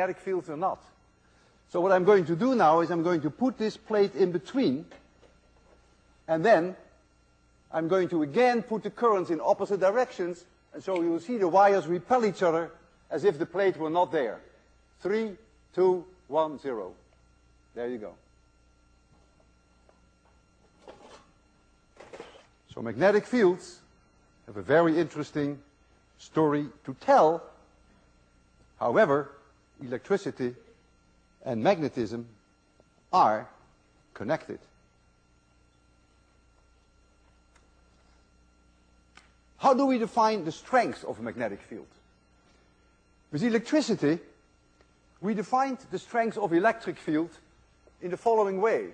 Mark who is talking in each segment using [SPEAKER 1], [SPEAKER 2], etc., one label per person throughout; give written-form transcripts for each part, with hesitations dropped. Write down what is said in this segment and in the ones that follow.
[SPEAKER 1] magnetic fields or not. So what I'm going to do now is I'm going to put this plate in between, and then I'm going to again put the currents in opposite directions, and so you will see the wires repel each other as if the plate were not there. 3, 2, 1, 0. There you go. So magnetic fields have a very interesting story to tell. However, electricity and magnetism are connected. How do we define the strength of a magnetic field? With electricity, we defined the strength of electric field in the following way.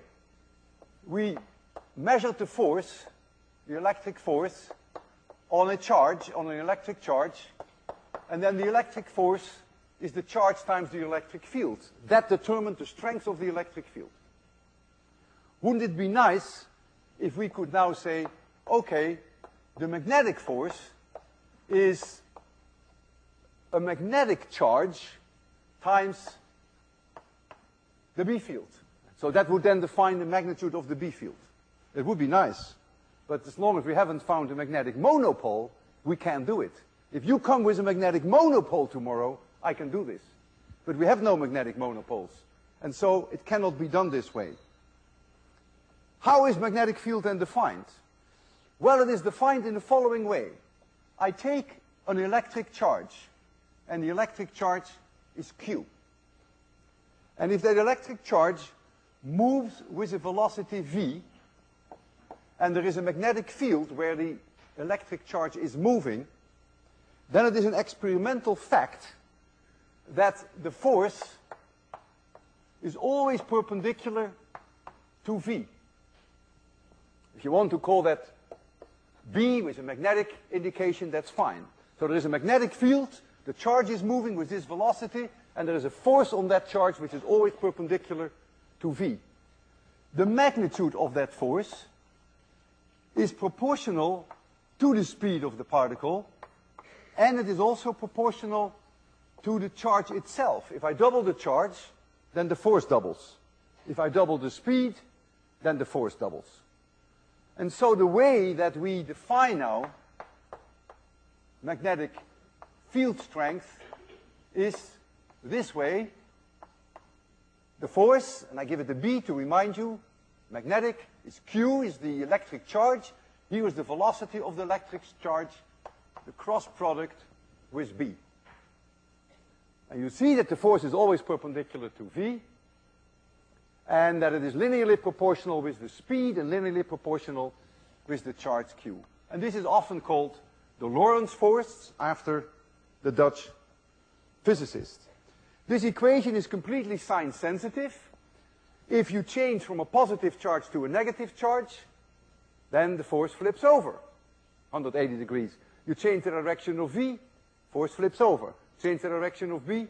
[SPEAKER 1] We measured the force, the electric force, on a charge, on an electric charge, and then the electric force is the charge times the electric field. That determined the strength of the electric field. Wouldn't it be nice if we could now say, okay, the magnetic force is a magnetic charge times the B field. So that would then define the magnitude of the B field. It would be nice. But as long as we haven't found a magnetic monopole, we can't do it. If you come with a magnetic monopole tomorrow, I can do this. But we have no magnetic monopoles. And so it cannot be done this way. How is magnetic field then defined? Well, it is defined in the following way. I take an electric charge, and the electric charge is Q. And if that electric charge moves with a velocity v, and there is a magnetic field where the electric charge is moving, then it is an experimental fact that the force is always perpendicular to v. If you want to call that B with a magnetic indication, that's fine. So there is a magnetic field, the charge is moving with this velocity, and there is a force on that charge which is always perpendicular to v. The magnitude of that force is proportional to the speed of the particle, and it is also proportional to the charge itself. If I double the charge, then the force doubles. If I double the speed, then the force doubles. And so the way that we define now magnetic field strength is this way. The force, and I give it a B to remind you, magnetic is Q, is the electric charge. Here is the velocity of the electric charge, the cross product with B. And you see that the force is always perpendicular to V, and that it is linearly proportional with the speed and linearly proportional with the charge Q. And this is often called the Lorentz force after the Dutch physicist. This equation is completely sign sensitive. If you change from a positive charge to a negative charge, then the force flips over 180 degrees. You change the direction of V, force flips over. Change the direction of B,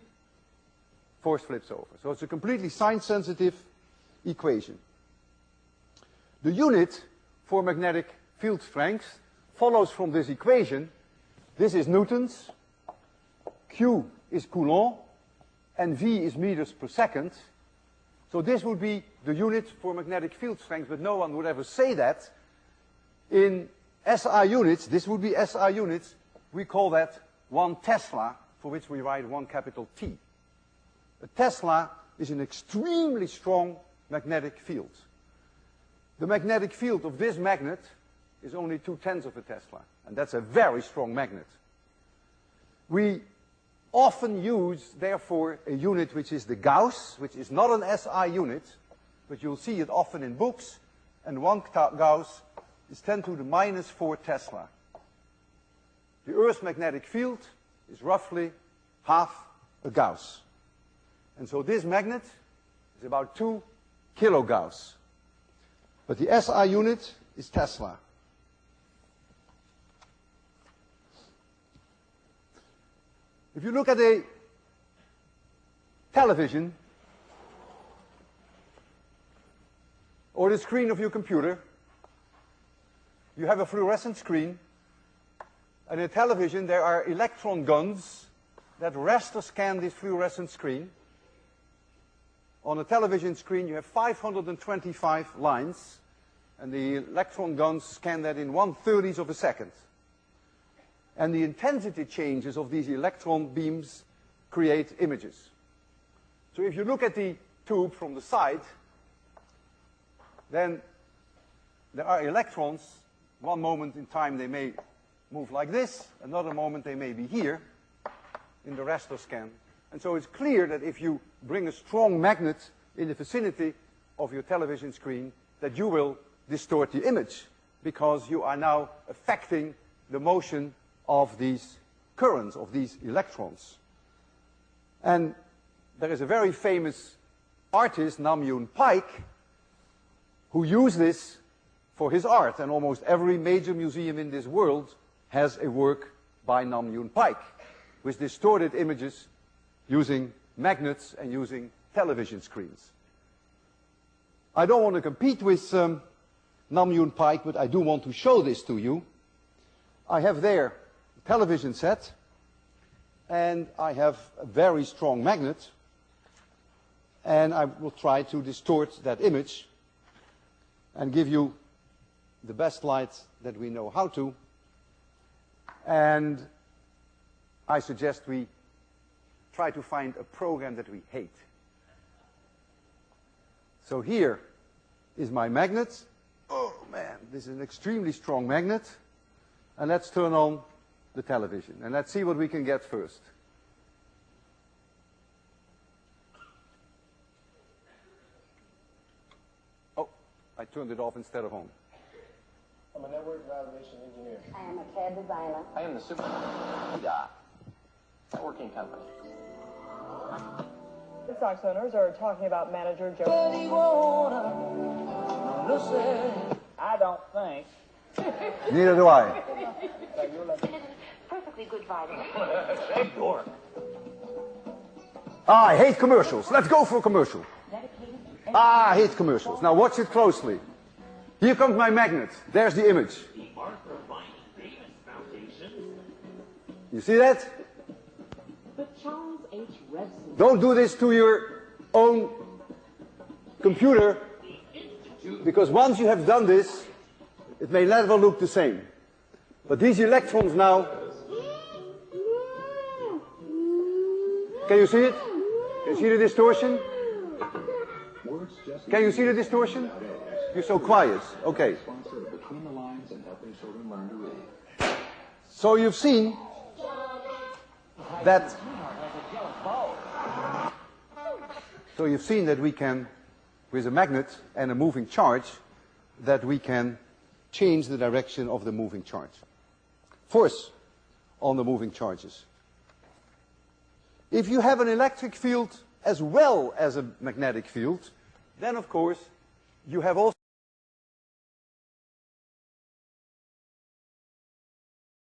[SPEAKER 1] force flips over. So it's a completely sign sensitive equation. The unit for magnetic field strength follows from this equation. This is newtons, Q is Coulomb, and V is meters per second. So this would be the unit for magnetic field strength, but no one would ever say that. In SI units, this would be SI units, we call that 1 Tesla, for which we write 1 capital T. A Tesla is an extremely strong magnetic field. The magnetic field of this magnet is only 2/10 of a Tesla, and that's a very strong magnet. We often use, therefore, a unit which is the Gauss, which is not an SI unit, but you'll see it often in books, and 1 Gauss is 10 to the minus 4 Tesla. The Earth's magnetic field is roughly half a Gauss. And so this magnet is about 2 kilogauss. But the SI unit is Tesla. If you look at a television or the screen of your computer, you have a fluorescent screen, and in a television there are electron guns that raster scan this fluorescent screen, On a television screen, you have 525 lines, and the electron guns scan that in 1/30 of a second. And the intensity changes of these electron beams create images. So if you look at the tube from the side, then there are electrons. One moment in time they may move like this, another moment they may be here in the raster scan. And so it's clear that if you bring a strong magnet in the vicinity of your television screen, that you will distort the image, because you are now affecting the motion of these currents, of these electrons. And there is a very famous artist, Nam-Yoon Paik, who used this for his art, and almost every major museum in this world has a work by Nam-Yoon Paik with distorted images using magnets and using television screens. I don't want to compete with Nam-Yoon Paik, but I do want to show this to you. I have there a television set, and I have a very strong magnet, and I will try to distort that image and give you the best light that we know how to. And I suggest we try to find a program that we hate. So here is my magnet. Oh man, this is an extremely strong magnet. And let's turn on the television and let's see what we can get first. Oh, I turned it off instead of on.
[SPEAKER 2] I'm a network validation engineer.
[SPEAKER 3] I am a CAD designer.
[SPEAKER 2] I am the super networking company.
[SPEAKER 4] Red Sox owners are talking about manager Joe.
[SPEAKER 5] I don't think.
[SPEAKER 1] Neither do I.
[SPEAKER 3] Perfectly good vitamin.
[SPEAKER 1] Ah, I hate commercials. Let's go for a commercial. Ah, I hate commercials. Now watch it closely. Here comes my magnet. There's the image. You see that? Don't do this to your own computer, because once you have done this, it may never look the same. But these electrons now, can you see it? Can you see the distortion? Can you see the distortion? You're so quiet. Okay. So you've seen that. So you've seen that we can, with a magnet and a moving charge, that we can change the direction of the moving charge. Force on the moving charges. If you have an electric field as well as a magnetic field, then of course you have also